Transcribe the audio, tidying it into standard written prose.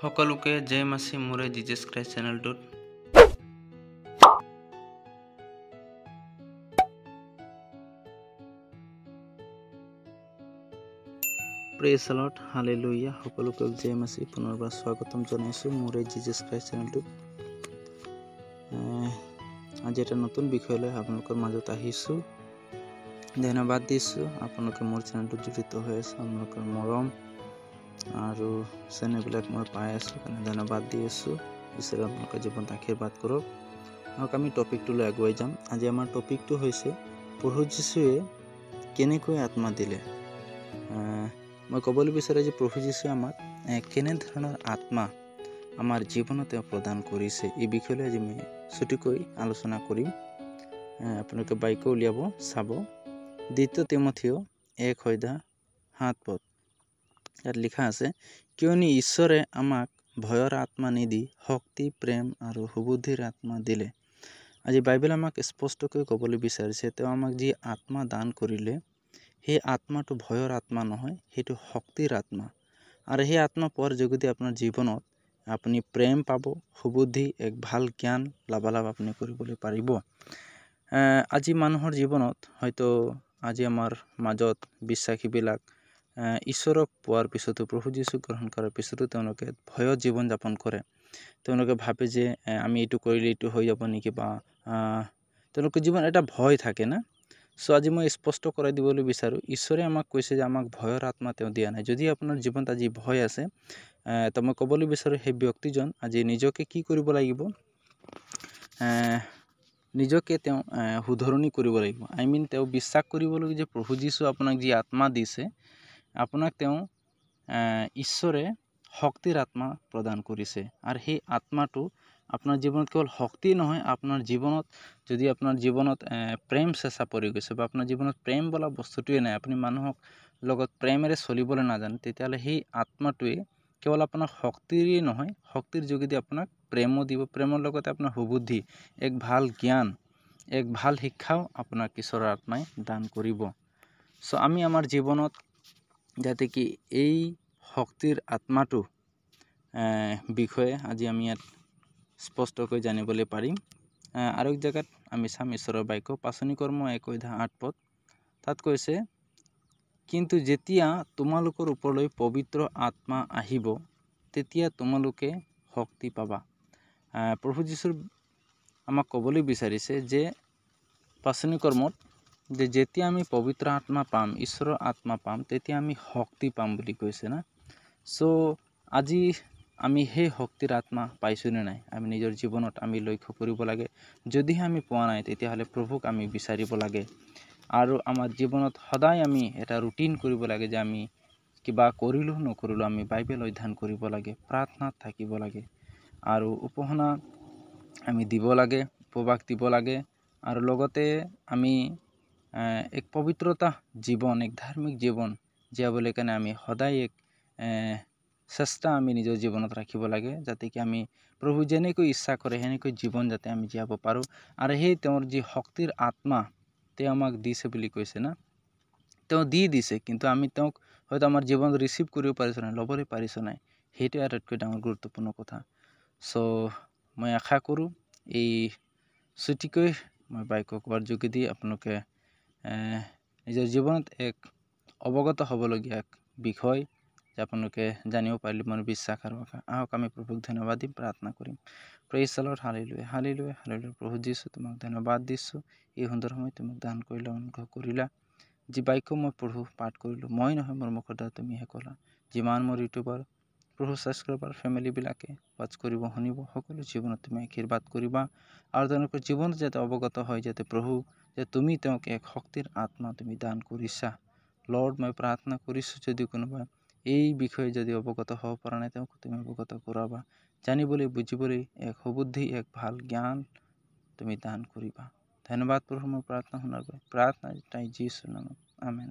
সকলোকে জয় মাসি মোৰে জিজাছ ক্ৰাইষ্ট চেনেলটোত প্ৰেজ দ্য লৰ্ড হালেলুয়া। সকলোকে জয় মাসি পুনৰবাৰ স্বাগতম জনাইছোঁ মোৰে জিজাছ ক্ৰাইষ্ট চেনেলটোত। আজি এটা নতুন বিষয় লৈ আপোনালোকৰ মাজত আহিছোঁ। ধন্যবাদ দিছোঁ আপোনালোকে মোৰ চেনেলটোত জড়িত হৈ আছে। আপোনালোকৰ মৰম আৰু চেনেলবিলাক মই পাই আছোঁ কাৰণে ধন্যবাদ দি আছোঁ। ঈশ্বৰে আপোনালোকৰ জীৱনত আশীৰ্বাদ কৰক। আহক আমি টপিকটোলৈ আগুৱাই যাম। আজি আমাৰ টপিকটো হৈছে প্ৰভু যীশুৱে কেনেকৈ আত্মা দিলে। মই ক'বলৈ বিচাৰোঁ যে প্ৰভু যীশুৱে আমাক কেনেধৰণৰ আত্মা আমাৰ জীৱনত তেওঁ প্ৰদান কৰিছে, এই বিষয়লৈ আজি মই ছুটিকৈ আলোচনা কৰিম। আপোনালোকে বাক্য উলিয়াব চাব। 2 তিমথিয় 1:7 ইয়াত লিখা আছে, কিয়নো ঈশ্বৰে আমাক ভয়ৰ আত্মা নিদি শক্তি, প্ৰেম আৰু সুবুদ্ধিৰ আত্মা দিলে। আজি বাইবেল আমাক স্পষ্টকৈ ক'বলৈ বিচাৰিছে, তেওঁ আমাক যি আত্মা দান কৰিলে সেই আত্মাটো ভয়ৰ আত্মা নহয়, সেইটো শক্তিৰ আত্মা। আৰু সেই আত্মা পোৱাৰ যোগেদি আপোনাৰ জীৱনত আপুনি প্ৰেম পাব, সুবুদ্ধি, এক ভাল জ্ঞান লাভালাভ আপুনি কৰিবলৈ পাৰিব। আজি মানুহৰ জীৱনত হয়তো আজি আমাৰ মাজত বিশ্বাসীবিলাক ঈশ্বৰক পোৱাৰ পিছতো, প্ৰভু যীশুক গ্ৰহণ কৰাৰ পিছতো তেওঁলোকে ভয়ত জীৱন যাপন কৰে। তেওঁলোকে ভাবে যে আমি এইটো কৰিলে এইটো হৈ যাব নেকি, বা তেওঁলোকৰ জীৱন এটা ভয় থাকে না। চ' আজি মই স্পষ্ট কৰাই দিবলৈ বিচাৰোঁ, ঈশ্বৰে আমাক কৈছে যে আমাক ভয়ৰ আত্মা তেওঁ দিয়া নাই। যদি আপোনাৰ জীৱনত আজি ভয় আছে, তো মই ক'বলৈ বিচাৰোঁ সেই ব্যক্তিজন আজি নিজকে কি কৰিব লাগিব, নিজকে তেওঁ শুধৰণি কৰিব লাগিব। তেওঁ বিশ্বাস কৰিব লাগিব যে প্ৰভু যীশু আপোনাক যি আত্মা দিছে, আপোনাক তেওঁ ঈশ্বৰে শক্তিৰ আত্মা প্ৰদান কৰিছে। আৰু সেই আত্মাটো আপোনাৰ জীৱনত কেৱল শক্তি নহয়, আপোনাৰ জীৱনত যদি আপোনাৰ জীৱনত প্ৰেম চেঁচা পৰি গৈছে, বা আপোনাৰ জীৱনত প্ৰেম বোলা বস্তুটোৱে নাই, আপুনি মানুহক লগত প্ৰেমেৰে চলিবলৈ নাজানে, তেতিয়াহ'লে সেই আত্মাটোৱে কেৱল আপোনাৰ শক্তিৰে নহয়, শক্তিৰ যোগেদি আপোনাক প্ৰেমো দিব। প্ৰেমৰ লগতে আপোনাৰ সুবুদ্ধি, এক ভাল জ্ঞান, এক ভাল শিক্ষাও আপোনাক ঈশ্বৰৰ আত্মাই দান কৰিব। চ' আমি আমাৰ জীৱনত যাতে কি এই শক্তিৰ আত্মাটো বিষয়ে আজি আমি ইয়াত স্পষ্টকৈ জানিবলৈ পাৰিম। আৰু এক জেগাত আমি চাম ঈশ্বৰৰ বাক্য, পাচনি কৰ্ম 1:8 তাত কৈছে, কিন্তু যেতিয়া তোমালোকৰ ওপৰলৈ পবিত্ৰ আত্মা আহিব, তেতিয়া তোমালোকে শক্তি পাবা। প্ৰভু যীশুৰ আমাক ক'বলৈ বিচাৰিছে যে পাচনি কৰ্মত, যে যেতিয়া আমি পবিত্ৰ আত্মা পাম, ঈশ্বৰৰ আত্মা পাম, তেতিয়া আমি শক্তি পাম বুলি কৈছে না। চ' আজি আমি সেই শক্তিৰ আত্মা পাইছোঁ নে নাই, আমি নিজৰ জীৱনত আমি লক্ষ্য কৰিব লাগে। যদিহে আমি পোৱা নাই, তেতিয়াহ'লে প্ৰভুক আমি বিচাৰিব লাগে। আৰু আমাৰ জীৱনত সদায় আমি এটা ৰুটিন কৰিব লাগে, যে আমি কিবা কৰিলোঁ নকৰিলোঁ আমি বাইবেল অধ্যয়ন কৰিব লাগে, প্ৰাৰ্থনাত থাকিব লাগে, আৰু উপাসনা আমি দিব লাগে, উপবাস দিব লাগে। আৰু লগতে আমি এক পবিত্ৰতা জীৱন, এক ধাৰ্মিক জীৱন জীয়াবলৈ কাৰণে আমি সদায় এক চেষ্টা আমি নিজৰ জীৱনত ৰাখিব লাগে, যাতে কি আমি প্ৰভু যেনেকৈ ইচ্ছা কৰে সেনেকৈ জীৱন যাতে আমি জীয়াব পাৰোঁ। আৰু সেই তেওঁৰ যি শক্তিৰ আত্মা তেওঁ আমাক দিছে বুলি কৈছে না, তেওঁ দিছে, কিন্তু আমি তেওঁক হয়তো আমাৰ জীৱনত ৰিচিভ কৰিব পাৰিছোঁ নাই, ল'বলৈ পাৰিছোঁ নাই, সেইটোৱে আটাইতকৈ ডাঙৰ গুৰুত্বপূৰ্ণ কথা। চ' মই আশা কৰোঁ এই ছুটিকৈ মই বাক্য কোৱাৰ যোগেদি আপোনালোকে নিজৰ জীৱনত এক অৱগত হ'বলগীয়া এক বিষয় যে আপোনালোকে জানিব পাৰিলে মোৰ বিশ্বাস আৰু আশা। আহক আমি প্ৰভুক ধন্যবাদ দিম, প্ৰাৰ্থনা কৰিম। Praise the Lord, hallelujah, hallelujah, hallelujah. প্ৰভু যীশু, তোমাক ধন্যবাদ দিছোঁ, এই সুন্দৰ সময় তুমি দান কৰিলা, অনুগ্ৰহ কৰিলা। যি বাক্য মই পঢ়ো পাঠ কৰিলোঁ, মই নহয়, মোৰ মুখৰ দ্বাৰা তুমিহে ক'লা। যিমান মোৰ ইউটিউবাৰ প্ৰভু ছাবস্ক্ৰাইবাৰ ফেমিলিবিলাকে ৱাটচ কৰিব, শুনিব, সকলো জীৱনত তুমি আশীৰ্বাদ কৰিবা। আৰু তেওঁলোকৰ জীৱনত যাতে অৱগত হয় যাতে প্ৰভু, যে তুমি তেওঁক এক শক্তিৰ আত্মা তুমি দান কৰিছা। লৰ্ড, মই প্ৰাৰ্থনা কৰিছোঁ, যদি কোনোবা এই বিষয়ে যদি অৱগত হ'ব পৰা নাই, তেওঁক তুমি অৱগত কৰাবা। জানিবলৈ, বুজিবলৈ এক সুবুদ্ধি, এক ভাল জ্ঞান তুমি দান কৰিবা। ধন্যবাদ প্ৰভু, মোৰ প্ৰাৰ্থনা শুনাৰ বাবে। প্ৰাৰ্থনা তাই যীশুৰ নামত, আমেন।